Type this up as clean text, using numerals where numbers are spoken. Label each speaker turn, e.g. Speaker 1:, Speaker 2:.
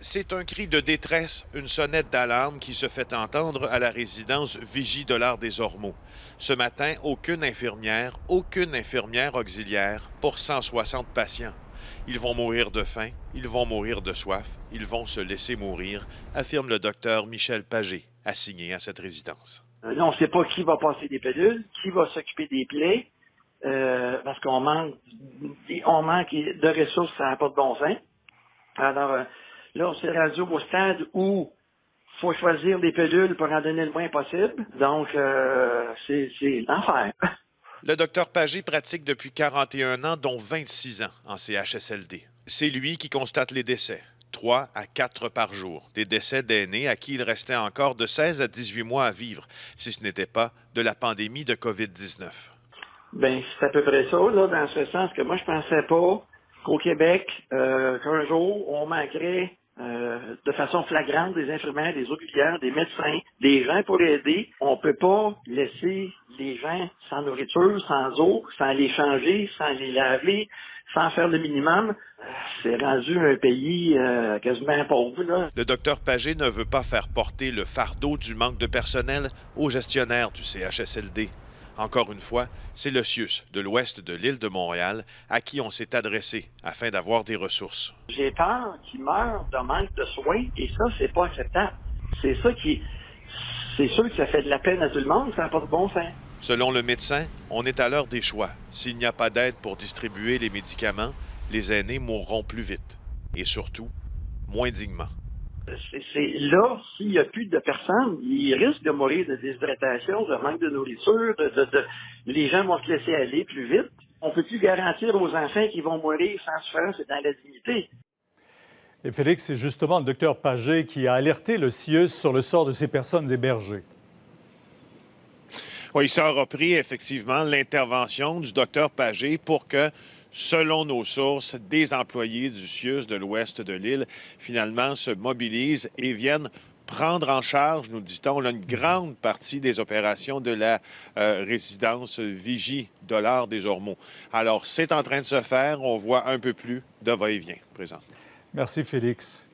Speaker 1: C'est un cri de détresse, une sonnette d'alarme qui se fait entendre à la résidence Vigie de l'Art des Ormeaux. Ce matin, aucune infirmière auxiliaire pour 160 patients. Ils vont mourir de faim, ils vont mourir de soif, ils vont se laisser mourir, affirme le docteur Michel Pagé, assigné à cette résidence.
Speaker 2: Là, on ne sait pas qui va passer des pilules, qui va s'occuper des plaies, parce qu'on manque de ressources, ça n'a pas de bon sens. Alors, là, on s'est rendu au stade où il faut choisir des pilules pour en donner le moins possible. Donc, c'est l'enfer.
Speaker 1: Le docteur Pagé pratique depuis 41 ans, dont 26 ans en CHSLD. C'est lui qui constate les décès. 3 à 4 par jour. Des décès d'aînés à qui il restait encore de 16 à 18 mois à vivre, si ce n'était pas de la pandémie de COVID-19.
Speaker 2: Bien, c'est à peu près ça, là, dans ce sens que moi, je pensais pas qu'au Québec, qu'un jour, on manquerait de façon flagrante des infirmières, des auxiliaires, des médecins, des gens pour aider. On peut pas laisser les gens sans nourriture, sans eau, sans les changer, sans les laver, sans faire le minimum. C'est rendu un pays quasiment pauvre, là.
Speaker 1: Le docteur Pagé ne veut pas faire porter le fardeau du manque de personnel aux gestionnaires du CHSLD. Encore une fois, c'est le CIUS de l'ouest de l'île de Montréal à qui on s'est adressé afin d'avoir des ressources.
Speaker 2: J'ai peur qu'ils meurent de manque de soins et ça, c'est pas acceptable. C'est sûr que ça fait de la peine à tout le monde, ça n'a pas de bon sens.
Speaker 1: Selon le médecin, on est à l'heure des choix. S'il n'y a pas d'aide pour distribuer les médicaments, les aînés mourront plus vite et surtout, moins dignement.
Speaker 2: C'est là, s'il n'y a plus de personnes, ils risquent de mourir de déshydratation, de manque de nourriture, les gens vont se laisser aller plus vite. On ne peut plus garantir aux enfants qu'ils vont mourir sans souffrance et dans la dignité.
Speaker 3: Et Félix, c'est justement le docteur Pagé qui a alerté le CIUS sur le sort de ces personnes hébergées.
Speaker 1: Oui, ça aura pris effectivement l'intervention du docteur Pagé pour que, selon nos sources, des employés du CIUS de l'ouest de l'île, finalement, se mobilisent et viennent prendre en charge, nous dit-on, une grande partie des opérations de la résidence Vigie de l'Art des Ormeaux. Alors, c'est en train de se faire. On voit un peu plus de va-et-vient présent.
Speaker 3: Merci, Félix.